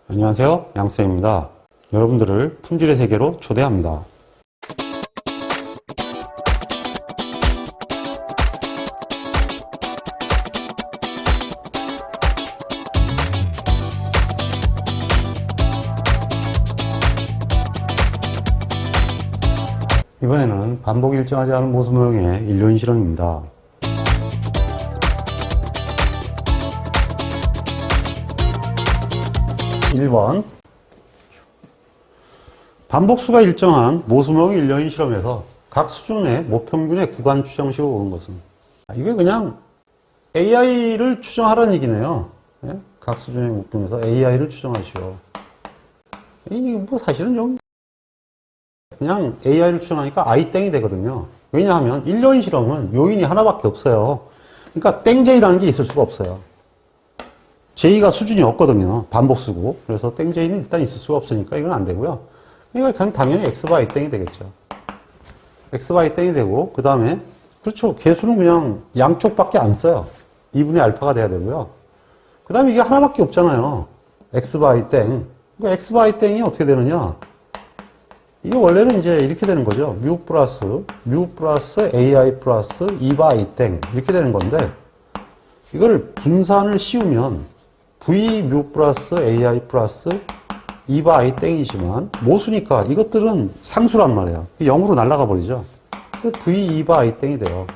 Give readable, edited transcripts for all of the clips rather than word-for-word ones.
안녕하세요, 양쌤입니다. 여러분들을 품질의 세계로 초대합니다. 이번에는 반복이 일정하지 않은 모습 모형의 인류인 실험입니다. (1번) 반복수가 일정한 모수모형 인류인 실험에서 각 수준의 모평균의 구간 추정식을 오는 것은, 이게 그냥 AI를 추정하라는 얘기네요. 예? 각 수준의 모평에서 AI를 추정하시오. 이게 뭐 사실은 좀 그냥 AI를 추정하니까 I땡이 되거든요. 왜냐하면 인류인 실험은 요인이 하나밖에 없어요. 그러니까 땡제이라는 게 있을 수가 없어요. J가 수준이 없거든요. 반복수고. 그래서 땡J는 일단 있을 수가 없으니까 이건 안 되고요. 그러니까 그냥 당연히 X바 땡이 되겠죠. X바 땡이 되고, 그 다음에, 그렇죠. 개수는 그냥 양쪽밖에 안 써요. 2분의 알파가 돼야 되고요. 그 다음에 이게 하나밖에 없잖아요. X바 땡. 그러니까 X바 땡이 어떻게 되느냐. 이게 원래는 이제 이렇게 되는 거죠. 뮤 플러스 AI 플러스 2바 땡. 이렇게 되는 건데, 이걸 분산을 씌우면 V 뮤 플러스 AI 플러스 2바 땡이지만 모수니까 이것들은 상수란 말이에요. 0으로 날아가 버리죠. V 2바 땡이 돼요.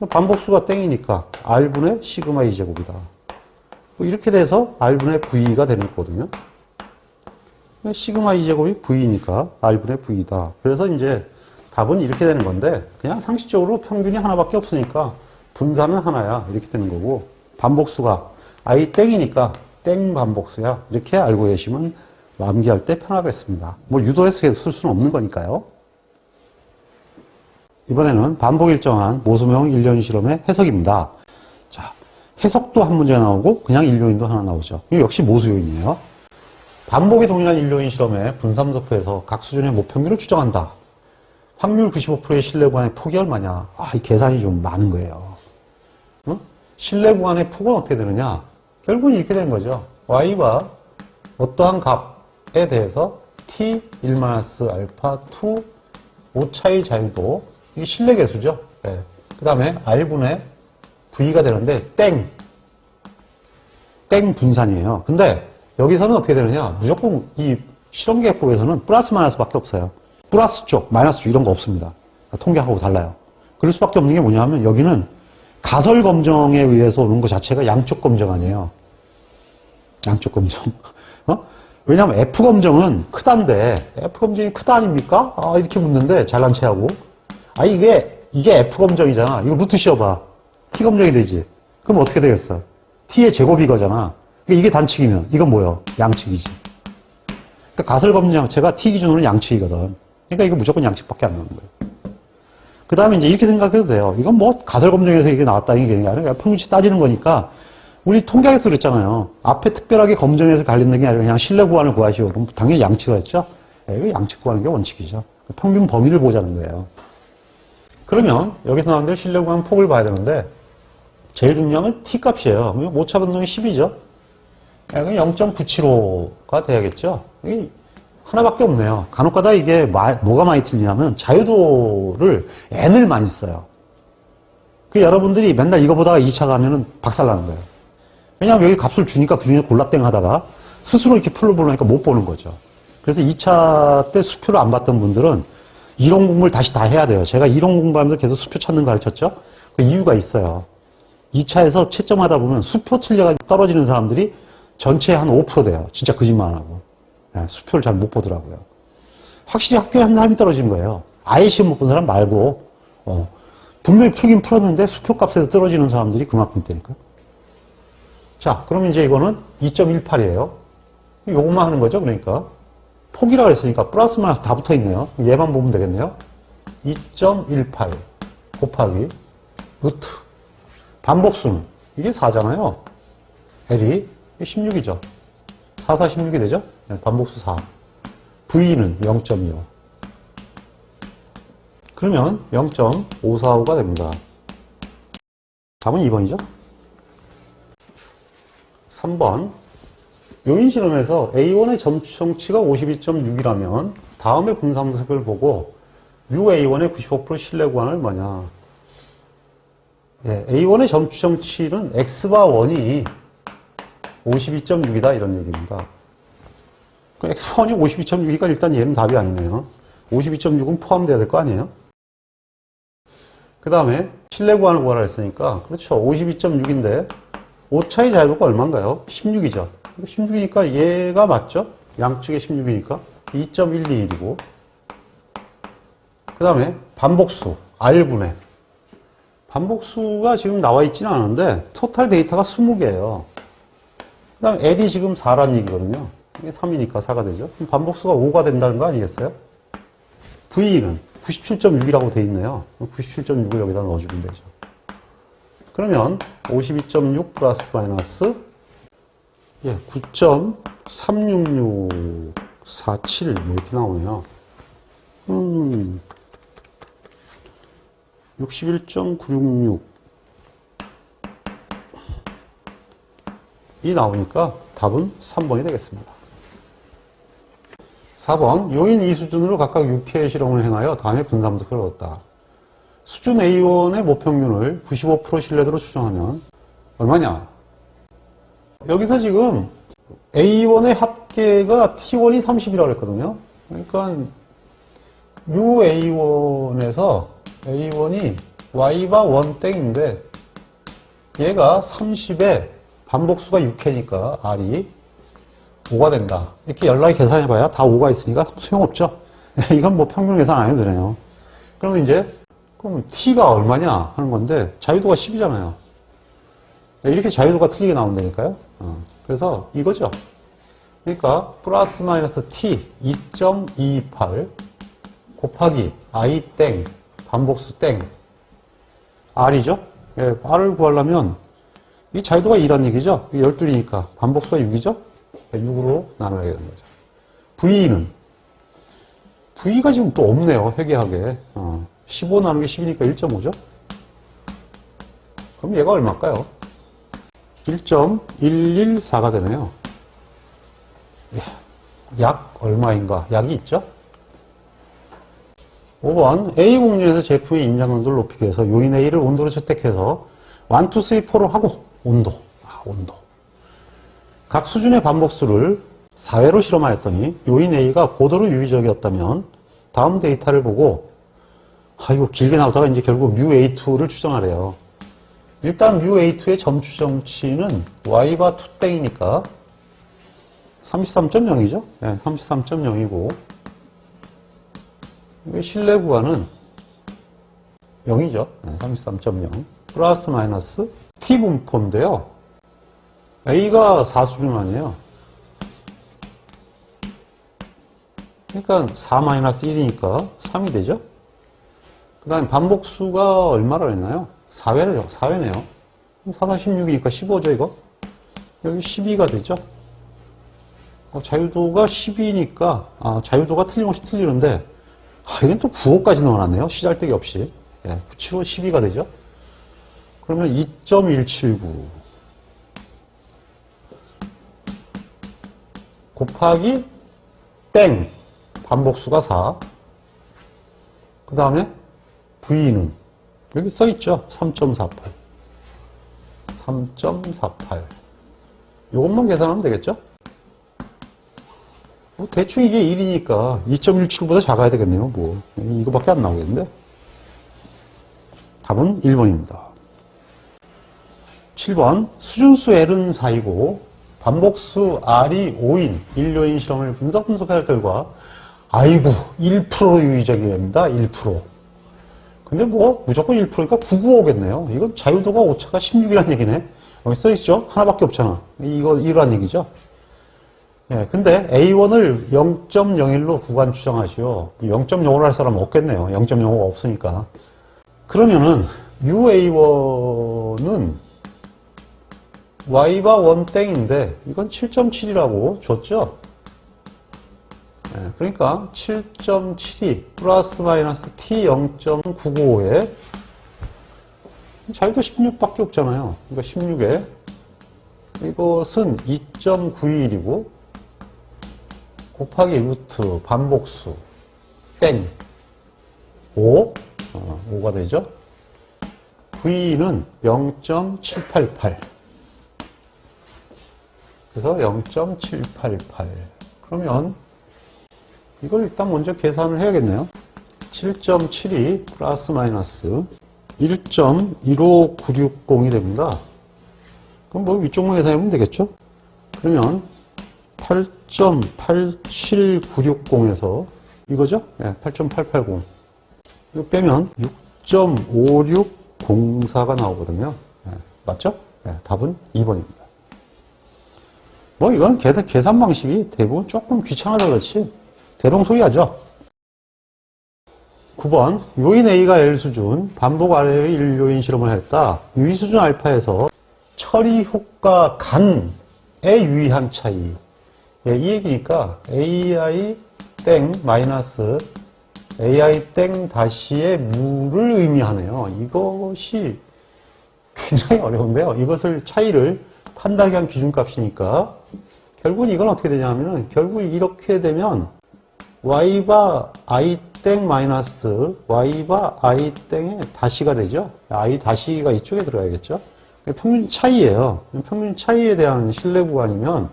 반복수가 땡이니까 R분의 시그마 2제곱이다. 이렇게 돼서 R분의 V가 되는 거거든요. 시그마 2제곱이 V니까 R분의 V다. 그래서 이제 답은 이렇게 되는 건데, 그냥 상식적으로 평균이 하나밖에 없으니까 분산은 하나야. 이렇게 되는 거고, 반복수가 I 땡이니까 땡 반복수야. 이렇게 알고 계시면 암기할 때 편하겠습니다. 뭐 유도해서 쓸 수는 없는 거니까요. 이번에는 반복 일정한 모수모형 인류인 실험의 해석입니다. 자, 해석도 한 문제가 나오고 그냥 인류인도 하나 나오죠. 이거 역시 모수요인이에요. 반복이 동일한 인류인 실험의 분산분석표에서 각 수준의 모평균을 추정한다. 확률 95%의 신뢰 구간의 폭이 얼마냐? 이 계산이 좀 많은 거예요. 응? 신뢰 구간의 폭은 어떻게 되느냐? 결국은 이렇게 되는 거죠. y가 어떠한 값에 대해서 t1-α2 오차의 자유도, 이게 신뢰 계수죠. 네. 그 다음에 r분의 v가 되는데 땡 분산이에요. 근데 여기서는 어떻게 되느냐? 무조건 이 실험계획법에서는 플러스 마이너스밖에 없어요. 플러스 쪽, 마이너스 쪽 이런 거 없습니다. 통계하고 달라요. 그럴 수밖에 없는 게 뭐냐면 여기는 가설 검정에 의해서 오는 것 자체가 양쪽 검정 아니에요. 양쪽 검정. 왜냐하면 F 검정은 크다인데, F 검정이 크다 아닙니까? 이렇게 묻는데, 잘난 체하고. 이게 F 검정이잖아. 이거 루트 씌워봐. T 검정이 되지. 그럼 어떻게 되겠어? T의 제곱이 이거잖아. 이게 단측이면, 이건 뭐예요? 양측이지. 그러니까 가설 검정 자체가 T 기준으로는 양측이거든. 그러니까 이거 무조건 양측밖에 안 나오는 거예요. 그 다음에 이제 이렇게 생각해도 돼요. 이건 뭐 가설 검정에서 이게 나왔다는 게 아니라 평균치 따지는 거니까, 우리 통계학에서 그랬잖아요. 앞에 특별하게 검정해서 갈리는 게 아니라 그냥 신뢰 구간을 구하시오. 그럼 당연히 양측을 했죠. 이거 양측 구하는 게 원칙이죠. 평균 범위를 보자는 거예요. 그러면 여기서 나온 대로 신뢰 구간 폭을 봐야 되는데, 제일 중요한 건 t 값이에요. 오차 변동이 10이죠. 0.975가 돼야겠죠. 하나밖에 없네요. 간혹가다 이게 뭐가 많이 틀리냐면 자유도를 n을 많이 써요. 여러분들이 맨날 이거 보다가 2차 가면은 박살나는 거예요. 왜냐하면 여기 값을 주니까 그 중에 골라땡 하다가 스스로 이렇게 풀로 보려니까 못 보는 거죠. 그래서 2차 때 수표를 안 봤던 분들은 이론 공부를 다시 다 해야 돼요. 제가 이론 공부하면서 계속 수표 찾는 거 가르쳤죠? 그 이유가 있어요. 2차에서 채점하다 보면 수표 틀려가지고 떨어지는 사람들이 전체에 한 5% 돼요. 진짜 거짓말 안 하고. 수표를 잘 못 보더라고요. 확실히 학교에 한 사람이 떨어진 거예요. 아예 시험 못 본 사람 말고, 분명히 풀긴 풀었는데 수표 값에서 떨어지는 사람들이 그만큼 있다니까. 자, 그러면 이제 이거는 2.18이에요. 요것만 하는 거죠, 그러니까. 폭이라 그랬으니까 플러스 마이너스 다 붙어 있네요. 얘만 보면 되겠네요. 2.18 곱하기 루트. 반복수는 이게 4잖아요. L이 16이죠. 4, 4, 16이 되죠? 반복수 4. V는 0.25. 그러면 0.545가 됩니다. 답은 2번이죠? 3번. 요인 실험에서 A1의 점 추정치가 52.6이라면 다음에 분삼색을 보고 µA1의 95% 신뢰 구간을 뭐냐. 예, A1의 점 추정치는 X바1이 52.6이다 이런 얘기입니다. X바1이 52.6이니까 일단 얘는 답이 아니네요. 52.6은 포함돼야 될 거 아니에요? 그 다음에 신뢰 구간을 구하라 했으니까 그렇죠. 52.6인데 오차의 자유도가 얼마인가요? 16이죠. 16이니까 얘가 맞죠? 양측에 16이니까 2.121이고 그 다음에 반복수 R분의 반복수가 지금 나와 있지는 않은데 토탈 데이터가 20개예요. 그 다음에 L이 지금 4란 얘기거든요. 이게 3이니까 4가 되죠. 그럼 반복수가 5가 된다는 거 아니겠어요? V는 97.6이라고 돼 있네요. 97.6을 여기다 넣어주면 되죠. 그러면 52.6 플러스 마이너스 9.36647 이렇게 나오네요. 61.966 이 나오니까 답은 3번이 되겠습니다. 4번 요인 2수준으로 각각 6회의 실험을 행하여 다음에 분삼색을 얻었다. 수준 A1의 모평균을 95% 신뢰도로 추정하면 얼마냐? 여기서 지금 A1의 합계가 T1이 30이라고 했거든요. 그러니까 µA1에서 A1이 Y바 1땡인데 얘가 30에 반복수가 6회니까 R이 5가 된다. 이렇게 연락이 계산해봐야 다 5가 있으니까 소용없죠. 이건 뭐 평균 계산 안 해도 되네요. 그러면 이제 그럼 T가 얼마냐 하는 건데 자유도가 10이잖아요. 이렇게 자유도가 틀리게 나온다니까요. 그래서 이거죠. 그러니까 플러스 마이너스 T 2.228 곱하기 I 땡 반복수 땡 R이죠. 예, R을 구하려면 이 자유도가 2란 얘기죠. 12이니까 반복수가 6이죠. 6으로 나눠야 되는 거죠. V가 지금 또 없네요. 회계하게 15 나누기 10이니까 1.5죠. 그럼 얘가 얼마일까요? 1.114가 되네요. 약 얼마인가? 약이 있죠? 5번 A 공률에서 제품의 인장 농도를 높이기 위해서 요인 A를 온도로 채택해서 1, 2, 3, 4로 하고 온도. 각 수준의 반복수를 4회로 실험하였더니 요인 A가 고도로 유의적이었다면 다음 데이터를 보고 이거 길게 나오다가 이제 결국 µA2를 추정하래요. 일단 µA2의 점 추정치는 Y바 2땡이니까 33.0이죠. 네, 33.0이고 신뢰 구간은 0이죠. 네, 33.0 플러스 마이너스 T 분포인데요. A가 4수준 아니에요. 그러니까 4-1이니까 3이 되죠. 그 다음에 반복수가 얼마라고 했나요? 4회네요. 4-16이니까 15죠, 이거? 여기 12가 되죠? 자유도가 12니까, 자유도가 틀림없이 틀리는데, 이건 또 9호까지 넣어놨네요. 시잘데기 없이. 975, 12가 되죠? 그러면 2.179. 곱하기, 땡. 반복수가 4. 그 다음에, V는, 여기 써있죠? 3.48. 3.48. 요것만 계산하면 되겠죠? 대충 이게 1이니까 2.179보다 작아야 되겠네요. 이거밖에 안 나오겠는데. 답은 1번입니다. 7번. 수준수 L은 4이고, 반복수 R이 5인, 1요인 실험을 분석할 결과, 1% 유의적입니다. 1%. 근데 무조건 1%니까 995겠네요. 이건 자유도가 오차가 16이라는 얘기네. 여기 써있죠? 하나밖에 없잖아. 이거란 얘기죠. 근데 A1을 0.01로 구간 추정하시오. 0.05로 할 사람은 없겠네요. 0.05가 없으니까. 그러면은, UA1은 Y바 1땡인데, 이건 7.7이라고 줬죠? 그러니까 7.72 플러스 마이너스 T 0.995에 자유도 16밖에 없잖아요. 그러니까 16에 이것은 2.921이고 곱하기 루트 반복수 땡 5, 5가 되죠. V는 0.788. 그래서 0.788. 그러면 이걸 일단 먼저 계산을 해야겠네요. 7.72 플러스 마이너스 1.15960이 됩니다. 그럼 뭐 위쪽만 계산해보면 되겠죠? 그러면 8.87960에서 이거죠? 네, 8.880. 이거 빼면 6.5604가 나오거든요. 네, 맞죠? 네, 답은 2번입니다. 뭐 이건 계산 방식이 대부분 조금 귀찮아서 그렇지 대동소이하죠. 9번 요인 A가 L 수준 반복 아래의 1요인 실험을 했다. 유의 수준 알파에서 처리 효과 간에 유의한 차이. 예, 이 얘기니까 AI 땡 마이너스 AI 땡 다시의 무를 의미하네요. 이것이 굉장히 어려운데요. 이것을 차이를 판단하기 위한 기준값이니까 결국은 이건 어떻게 되냐면은 결국 이렇게 되면 y바 i 땡 마이너스 y바 i 땡의 다시가 되죠. i 다시가 이쪽에 들어가야겠죠. 평균 차이예요. 평균 차이에 대한 신뢰 구간이면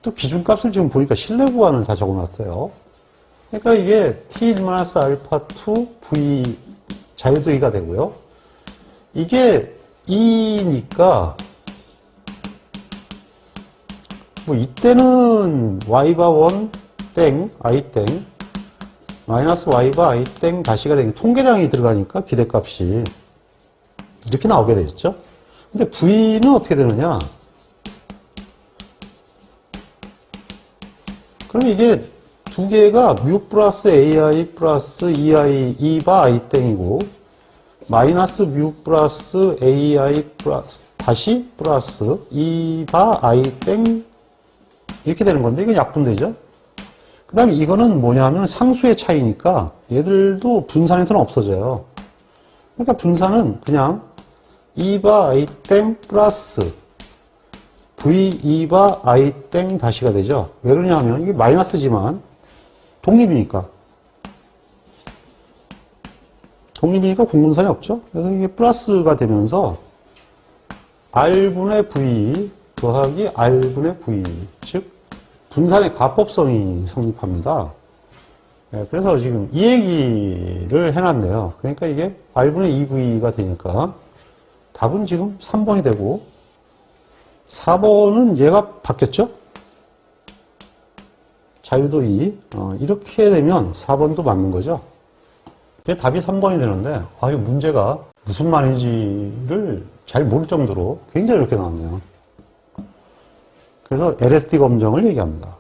또 기준값을 지금 보니까 신뢰 구간을 다 적어놨어요. 그러니까 이게 t1-α2 v 자유도의가 되고요. 이게 2니까 뭐 이때는 y바 1 땡 i 땡 마이너스 y바 i 땡 다시가 되니까 통계량이 들어가니까 기대값이 이렇게 나오게 되겠죠. 근데 v는 어떻게 되느냐? 그럼 이게 두 개가 뮤 플러스 ai 플러스 2i 2바 i 땡이고 마이너스 뮤 플러스 ai 플러스 다시 플러스 2바 i 땡 이렇게 되는 건데 이건 약분되죠. 그 다음에 이거는 뭐냐면 상수의 차이니까 얘들도 분산해서는 없어져요. 그러니까 분산은 그냥 2바 i 땡 플러스 v 2바 i 땡 다시가 되죠. 왜 그러냐면 이게 마이너스지만 독립이니까 공분산이 없죠. 그래서 이게 플러스가 되면서 r분의 v 더하기 r분의 v 즉 분산의 가법성이 성립합니다. 네, 그래서 지금 이 얘기를 해놨네요. 그러니까 이게 r분의 2v가 되니까 답은 지금 3번이 되고 4번은 얘가 바뀌었죠? 자유도 2. 이렇게 되면 4번도 맞는 거죠. 답이 3번이 되는데 이 문제가 무슨 말인지를 잘 모를 정도로 굉장히 이렇게 나왔네요. 그래서 LSD 검정을 얘기합니다.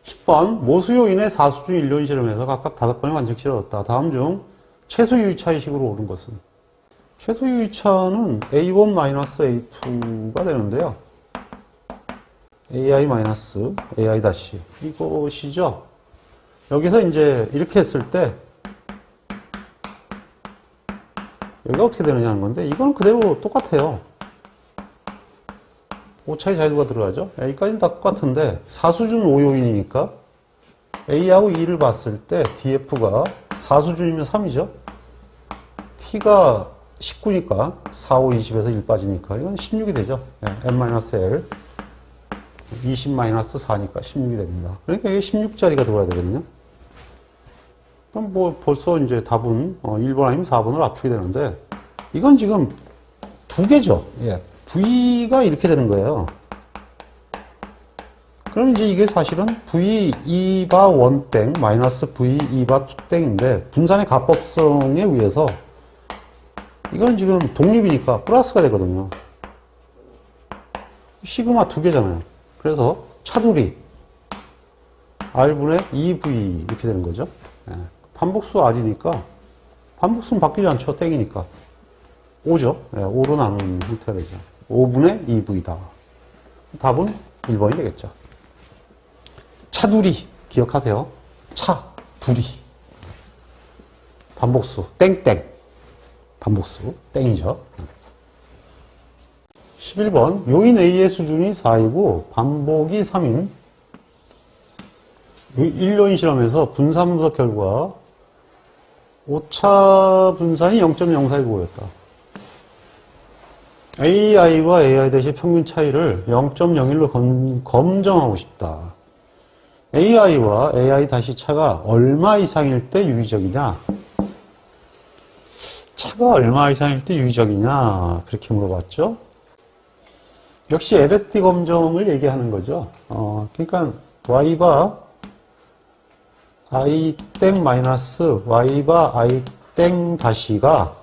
10번 모수요인의 4수준 1년 실험에서 각각 5번의 관측치를 얻었다. 다음 중 최소 유의차의식으로 오른 것은? 최소 유의차는 A1-A2가 되는데요. AI-AI 다시 이것이죠. 여기서 이제 이렇게 했을 때 여기가 어떻게 되느냐는 건데 이건 그대로 똑같아요. 오차의 자유도가 들어가죠. A까지는 다 똑같은데 4수준 5요인이니까 A하고 E를 봤을 때 DF가 4수준이면 3이죠. T가 19니까 4, 5, 20에서 1 빠지니까 이건 16이 되죠. M-L 20-4니까 16이 됩니다. 그러니까 이게 16짜리가 들어가야 되거든요. 그럼 뭐 벌써 이제 답은 1번 아니면 4번으로 압축이 되는데 이건 지금 두 개죠. V가 이렇게 되는 거예요. 그럼 이제 이게 사실은 V2바 1땡 마이너스 V2바 2땡인데 분산의 가법성에 의해서 이건 지금 독립이니까 플러스가 되거든요. 시그마 두 개잖아요. 그래서 차두리 R분의 2V 이렇게 되는 거죠. 반복수 R이니까 반복수는 바뀌지 않죠. 땡이니까 5죠. 5로 나눈 형태가 되죠. 5분의 2V다. 답은 1번이 되겠죠. 차두리 기억하세요. 차두리 반복수 땡땡 반복수 땡이죠. 11번 요인 A의 수준이 4이고 반복이 3인 1요인 실험에서 분산 분석 결과 오차 분산이 0.04를 보였다. AI와 AI 대시 평균 차이를 0.01로 검정하고 싶다. AI와 AI 다시 차가 얼마 이상일 때 유의적이냐? 차가 얼마 이상일 때 유의적이냐? 그렇게 물어봤죠. 역시 LSD 검정을 얘기하는 거죠. 그러니까 Y바 I 땡 마이너스 Y바 I 땡 다시가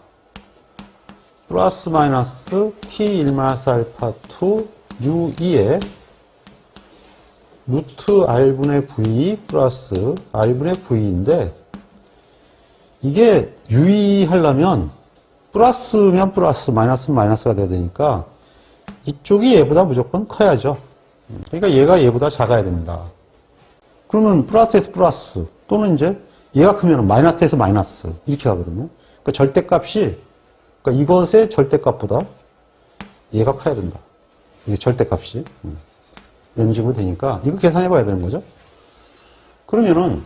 플러스 마이너스 T1 마이너스 알파 2 U2에 루트 R분의 V 플러스 R분의 V인데 이게 유의하려면 플러스면 플러스 마이너스면 마이너스가 돼야 되니까 이쪽이 얘보다 무조건 커야죠. 그러니까 얘가 얘보다 작아야 됩니다. 그러면 플러스에서 플러스 또는 이제 얘가 크면 마이너스에서 마이너스 이렇게 가거든요. 그러니까 절대값이 그러니까 이것의 절대값보다 얘가 커야 된다. 이게 절대값이 이런 식으로 되니까 이거 계산해 봐야 되는 거죠. 그러면은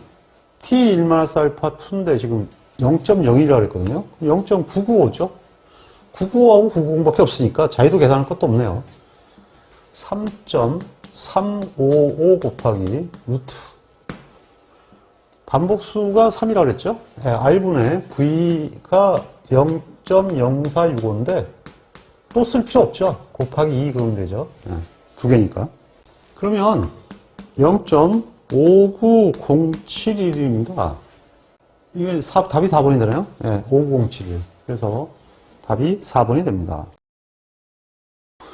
T1 마이너스 알파 2인데 지금 0.01이라고 그랬거든요. 0.995죠. 995하고 990밖에 없으니까 자유도 계산할 것도 없네요. 3.355 곱하기 루트 반복수가 3이라고 그랬죠. R분의 V가 0.0465인데 또 쓸 필요 없죠. 곱하기 2 그러면 되죠. 두 개니까. 그러면 0.59071입니다. 이게 답이 4번이 되나요? 59071. 그래서 답이 4번이 됩니다.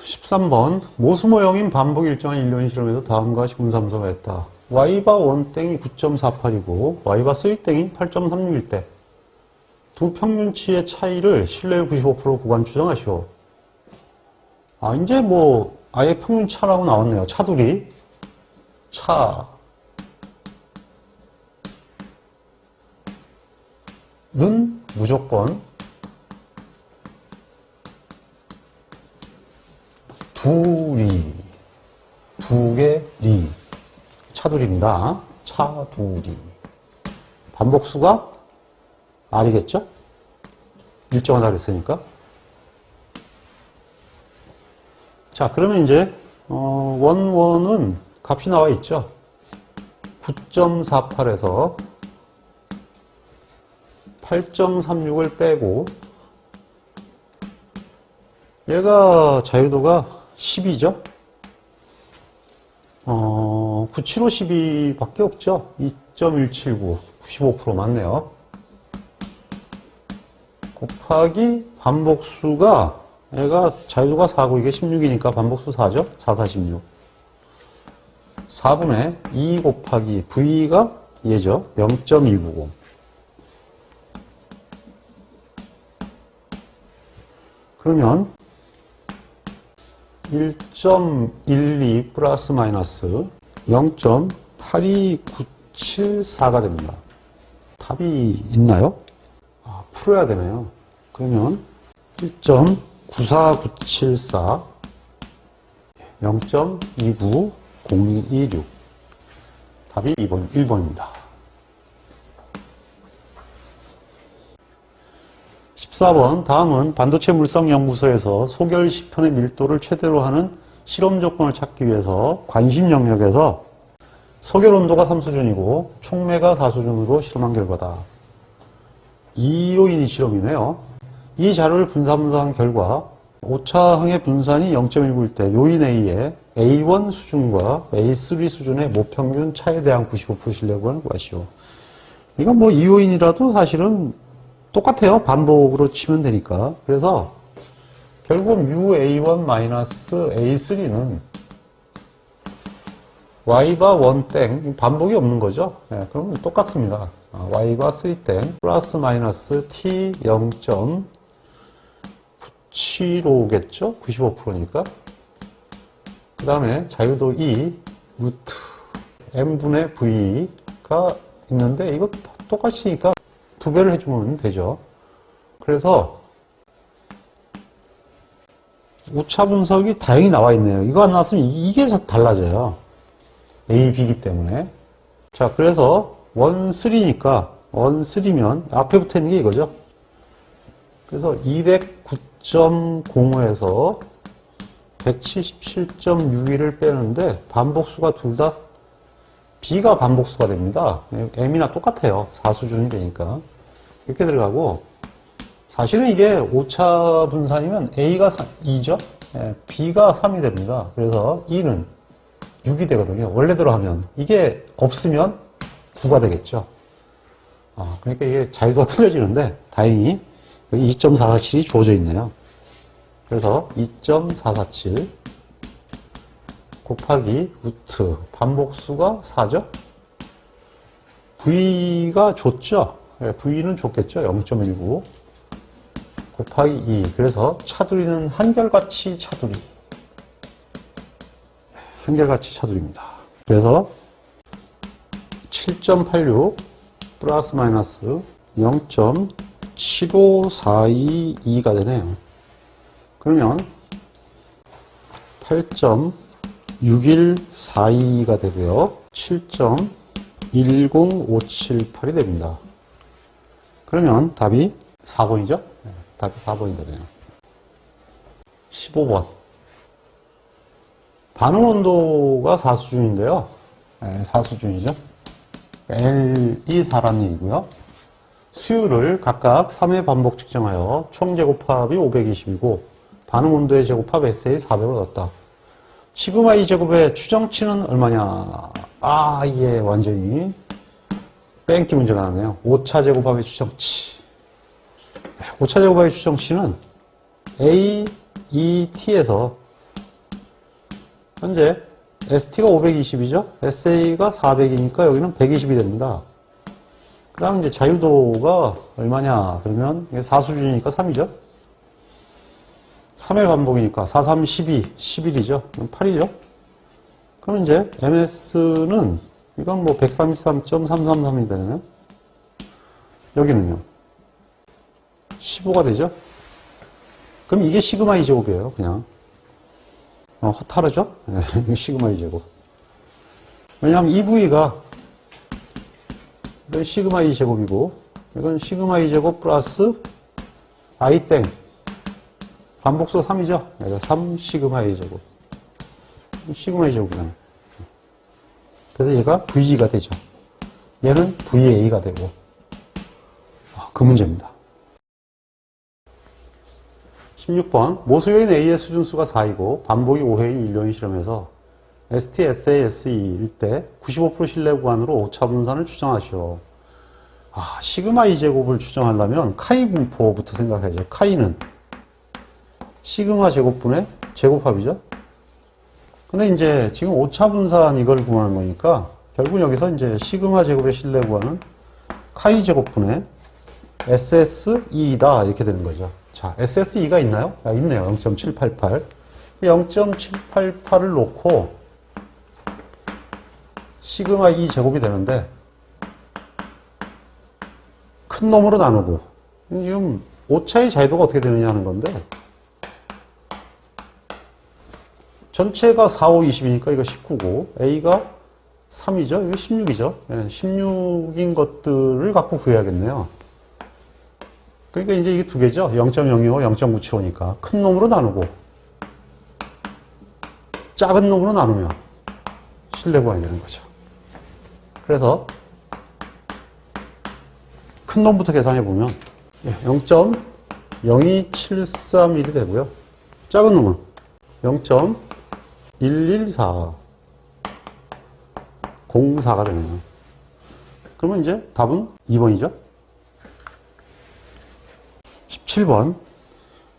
13번 모수 모형인 반복 일정한 일련의 실험에서 다음과 같이 분산분석을 했다. Y바 1땡이 9.48이고 Y바 3땡이 8.36일 때 두 평균치의 차이를 신뢰율 95% 구간 추정하시오. 이제 뭐 아예 평균차라고 나왔네요. 차둘이 차는 무조건 두 개 리 차둘입니다. 차둘이 반복수가 R이겠죠? 일정하다 그랬으니까. 자, 그러면 이제 원은 값이 나와 있죠. 9.48에서 8.36을 빼고 얘가 자유도가 10이죠. 975, 12밖에 없죠. 2.179, 95% 맞네요. 곱하기 반복수가 얘가 자유도가 4고 이게 16이니까 반복수 4죠. 4, 4, 16. 4분의 2 곱하기 V가 얘죠. 0.290. 그러면 1.12 플러스 마이너스 0.82974가 됩니다. 답이 있나요? 풀어야 되네요. 그러면 1.94974 0.29026 답이 1번입니다. 14번 다음은 반도체 물성연구소에서 소결 시편의 밀도를 최대로 하는 실험 조건을 찾기 위해서 관심 영역에서 소결 온도가 3수준이고 촉매가 4수준으로 실험한 결과다. 2요인이 실험이네요. 이 자료를 분산한 결과 오차항의 분산이 0.19일 때 요인 A의 A1 수준과 A3 수준의 모평균 차에 대한 95% 신뢰를 구하시오. 이건 뭐 2요인이라도 사실은 똑같아요. 반복으로 치면 되니까. 그래서 결국 A1-A3는 Y바 1땡 반복이 없는 거죠. 그러면 똑같습니다. Y바 3땡 플러스 마이너스 T 0.975겠죠? 95%니까. 그 다음에 자유도 2 루트 M분의 V가 있는데 이거 똑같으니까 2배를 해주면 되죠. 그래서 오차 분석이 다행히 나와 있네요. 이거 안 나왔으면 이게 달라져요. A, B이기 때문에. 자, 그래서 1, 3니까 1, 3면 앞에 붙어 있는 게 이거죠. 그래서 209.05에서 177.61을 빼는데 반복수가 둘 다 B가 반복수가 됩니다. M이나 똑같아요. 4수준이 되니까. 이렇게 들어가고 사실은 이게 오차 분산이면 A가 2죠. B가 3이 됩니다. 그래서 2는 6이 되거든요. 원래대로 하면. 이게 없으면 9가 되겠죠. 그러니까 이게 자유도가 틀려지는데 다행히 2.447이 주어져 있네요. 그래서 2.447 곱하기 루트 반복수가 4죠. V가 줬죠. V는 줬겠죠. 0.19 곱하기 2. 그래서 차두리는 한결같이 차두리. 한결같이 차두리입니다. 그래서 7.86 플러스 마이너스 0.75422가 되네요. 그러면 8.61422가 되고요. 7.10578이 됩니다. 그러면 답이 4번이죠? 답이 4번이 되네요. 15번. 반응 온도가 4수준인데요. 4수준이죠. L이 4라는 얘기고요. 수율을 각각 3회 반복 측정하여 총 제곱합이 520이고 반응 온도의 제곱합 SA 400을 얻었다. 시그마 E 제곱의 추정치는 얼마냐? 이게 완전히 뺑기 문제가 나네요. 오차 제곱합의 추정치. 오차 제곱합의 추정치는 A, E, T에서 현재 ST가 520이죠? SA가 400이니까 여기는 120이 됩니다. 그 다음 이제 자유도가 얼마냐? 그러면 이게 4수준이니까 3이죠? 3회 반복이니까 4, 3, 12, 11이죠? 8이죠? 그럼 이제 MS는 이건 뭐 133.333이 되네요. 여기는요. 15가 되죠? 그럼 이게 시그마 E 제곱이에요, 그냥. 허탈하죠? 이게 시그마 E 제곱. 왜냐하면 이 부위가 이건 시그마 E 제곱이고 이건 시그마 E 제곱 플러스 I 땡 반복수 3이죠? 그래서 3 시그마 E 제곱. 시그마 E 제곱이잖아요. 그래서 얘가 VG가 되죠. 얘는 VA가 되고 그 문제입니다. 16번 모수요인 A의 수준수가 4이고 반복이 5회의 인류인 실험에서 ST, SA, SE일 때 95% 신뢰 구간으로 오차 분산을 추정하시오. 시그마 E 제곱을 추정하려면 카이 분포부터 생각해야죠. 카이는 시그마 제곱분의 제곱합이죠. 근데 이제 지금 오차 분산 이걸 구하는 거니까 결국 여기서 이제 시그마 제곱의 신뢰 구간은 카이 제곱분의 SSE다 이렇게 되는 거죠. 자, SSE가 있나요? 있네요. 0.788. 0.788을 놓고 시그마 E 제곱이 되는데 큰 놈으로 나누고 지금 오차의 자유도가 어떻게 되느냐 하는 건데 전체가 4, 5, 20이니까 이거 19고 A가 3이죠. 이거 16이죠. 16인 것들을 갖고 구해야겠네요. 그러니까 이제 이게 두 개죠. 0.025, 0.975니까 큰 놈으로 나누고 작은 놈으로 나누면 신뢰 구간이 되는 거죠. 그래서 큰 놈부터 계산해 보면 0.0273일이 되고요. 작은 놈은 0.11404가 되네요. 그러면 이제 답은 2번이죠. 17번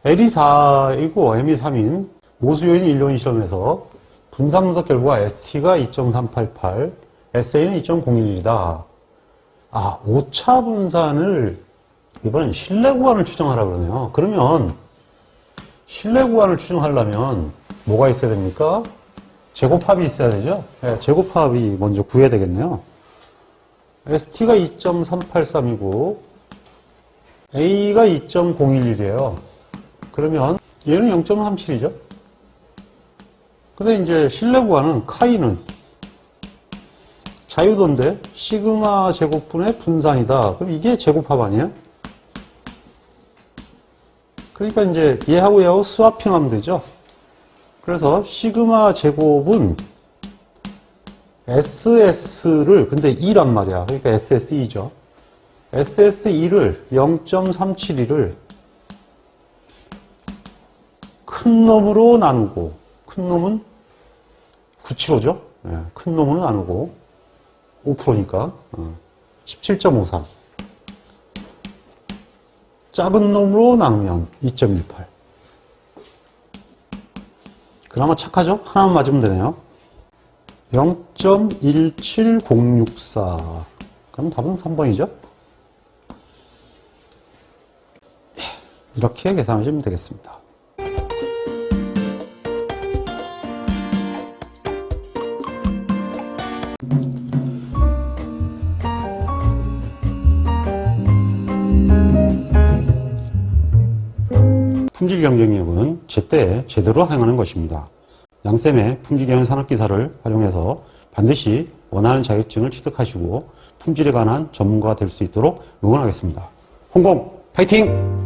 L이 4이고 M이 3인 모수요인 인류인 실험에서 분산 분석 결과 ST가 2.388, SA는 2.011이다. 오차 분산을 이번엔 신뢰 구간을 추정하라 그러네요. 그러면 신뢰 구간을 추정하려면 뭐가 있어야 됩니까? 제곱합이 있어야 되죠. 제곱합이 먼저 구해야 되겠네요. ST가 2.383이고 A가 2.011이에요. 그러면 얘는 0.37이죠. 근데 이제 실내 구간은 카이는 자유도인데 시그마 제곱분의 분산이다. 그럼 이게 제곱합 아니에요? 그러니까 이제 얘하고 스와핑하면 되죠. 그래서 시그마 제곱은 SS를 근데 2란 말이야. 그러니까 SSE죠. SSE를 0.372를 큰 놈으로 나누고, 큰 놈은 975죠. 네, 큰 놈으로 나누고 5%니까 17.53. 작은 놈으로 나누면 2.18. 그나마 착하죠? 하나만 맞으면 되네요. 0.17064. 그럼 답은 3번이죠? 이렇게 계산하시면 되겠습니다. 품질 경쟁력은 제때에 제대로 행하는 것입니다. 양쌤의 품질경영 산업기사를 활용해서 반드시 원하는 자격증을 취득하시고 품질에 관한 전문가가 될 수 있도록 응원하겠습니다. 홍콩 파이팅!